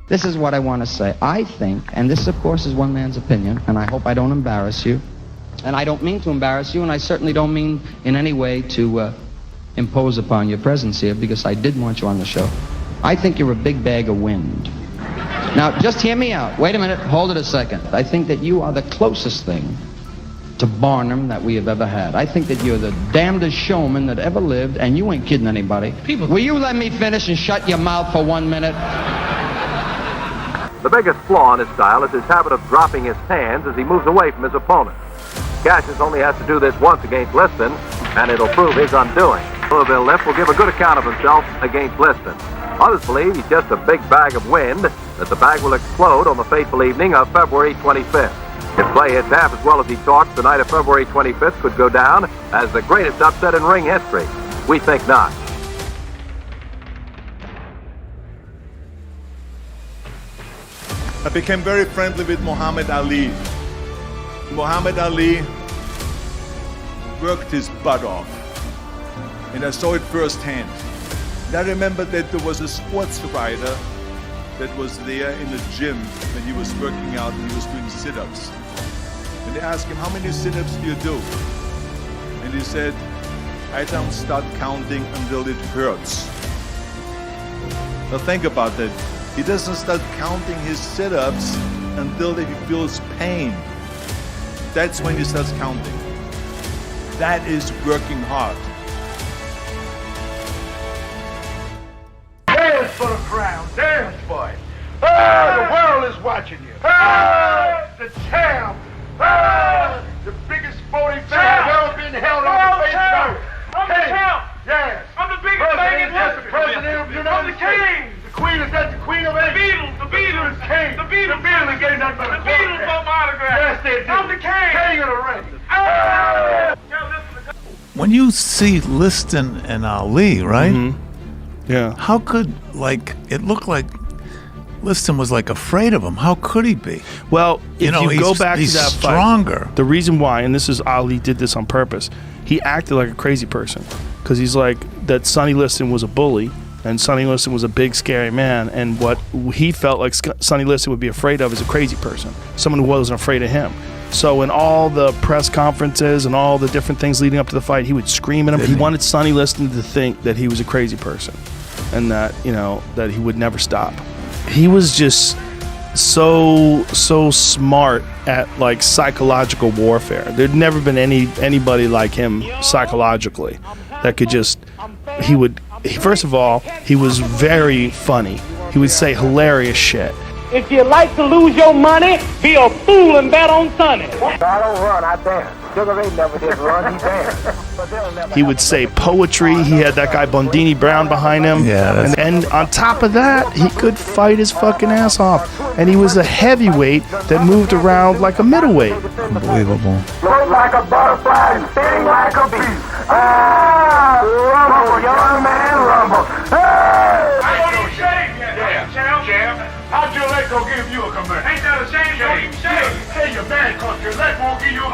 This is what I want to say. I think, and this, of course, is one man's opinion, and I hope I don't embarrass you, and I don't mean to embarrass you, and I certainly don't mean in any way to impose upon your presence here, because I did want you on the show. I think you're a big bag of wind. Now, just hear me out. Wait a minute. Hold it a second. I think that you are the closest thing to Barnum that we have ever had. I think that you're the damnedest showman that ever lived, and you ain't kidding anybody. Will you let me finish and shut your mouth for 1 minute? The biggest flaw in his style is his habit of dropping his hands as he moves away from his opponent. Cassius only has to do this once against Liston, and it'll prove his undoing. Louisville Lip will give a good account of himself against Liston. Others believe he's just a big bag of wind, that the bag will explode on the fateful evening of February 25th. If Clay hits half as well as he talks, the night of February 25th could go down as the greatest upset in ring history. We think not. I became very friendly with Muhammad Ali. Muhammad Ali worked his butt off, and I saw it firsthand. And I remember that there was a sports writer that was there in the gym when he was working out and he was doing sit-ups. And they asked him, how many sit-ups do you do? And he said, I don't start counting until it hurts. Now think about that. He doesn't start counting his sit-ups until he feels pain. That's when he starts counting. That is working hard. Dance for the crown, dance for it. The world is watching you. The champ. The biggest sporting thing that's ever been held on the face of earth. I'm the champ. Yes. I'm the biggest thing in Yes, the history. president of the United States. I'm the king. The queen, is that the queen of The England? Beatles, the Beatles, King. the Beatles, The Beatles ain't nothing but a the Beatles bought my autograph. Yes, they do. I'm the king. King of the ring. When you see Liston and Ali, right? Mm-hmm. Yeah. How could, like, it looked like Liston was like afraid of him. How could he be? Well, if you go back to he's that stronger. fight, the reason why, and this is Ali did this on purpose, he acted like a crazy person because he's like that. Sonny Liston was a bully, and Sonny Liston was a big, scary man. And what he felt like Sonny Liston would be afraid of is a crazy person, someone who wasn't afraid of him. So in all the press conferences and all the different things leading up to the fight, he would scream at him. He wanted Sonny Liston to think that he was a crazy person, and that that he would never stop. He was just so smart at like psychological warfare. There'd never been anybody like him psychologically that could just first of all, he was very funny. He would say hilarious shit. If you like to lose your money, be a fool and bet on Sonny. I don't run, I dance. Sugar Ray never did run, he danced. He would say poetry. He had that guy Bondini Brown behind him. Yeah, and on top of that, he could fight his fucking ass off. And he was a heavyweight that moved around like a middleweight. Unbelievable. Float like a butterfly and sting like a bee. Ah, rumble, young man, rumble. Hey! I don't even shave yet, champ. How'd your leg go give you a commercial? Ain't that a shame? Don't even shave. Hey, you're mad because your leg won't give you a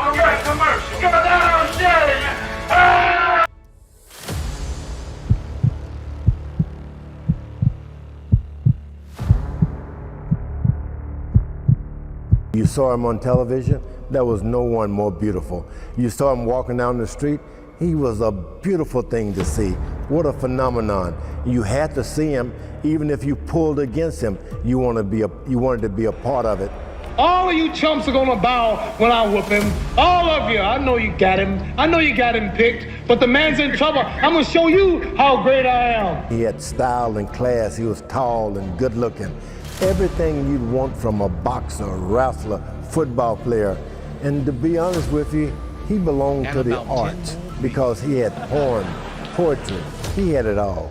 commercial. Get down, shave. Ah! You saw him on television, there was no one more beautiful. You saw him walking down the street, he was a beautiful thing to see. What a phenomenon. You had to see him, even if you pulled against him, you wanted to be a part of it. All of you chumps are gonna bow when I whoop him. All of you. I know you got him. I know you got him picked, but the man's in trouble. I'm gonna show you how great I am. He had style and class. He was tall and good looking. Everything you'd want from a boxer, wrestler, football player. And to be honest with you, he belonged to the arts because he had porn, poetry. He had it all.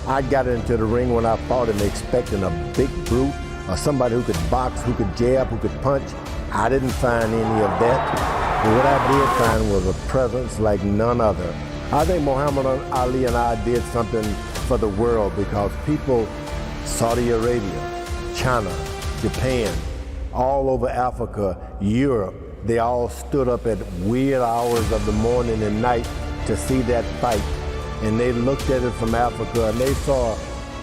I got into the ring when I fought him expecting a big brute or somebody who could box, who could jab, who could punch. I didn't find any of that. But what I did find was a presence like none other. I think Muhammad Ali and I did something for the world because people, Saudi Arabia, China, Japan, all over Africa, Europe, they all stood up at weird hours of the morning and night to see that fight. And they looked at it from Africa and they saw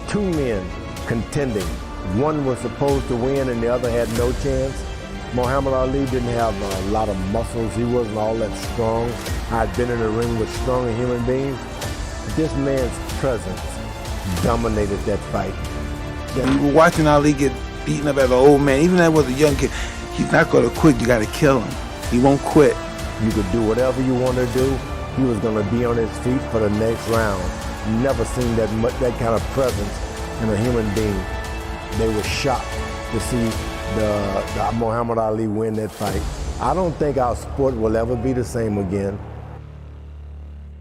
two men contending. One was supposed to win and the other had no chance. Muhammad Ali didn't have a lot of muscles. He wasn't all that strong. I'd been in the ring with stronger human beings. This man's presence dominated that fight. We were watching Ali get beaten up as an old man. Even as was a young kid, he's not going to quit. You got to kill him. He won't quit. You could do whatever you want to do. He was going to be on his feet for the next round. Never seen that kind of presence in a human being. They were shocked to see the Muhammad Ali win that fight. I don't think our sport will ever be the same again.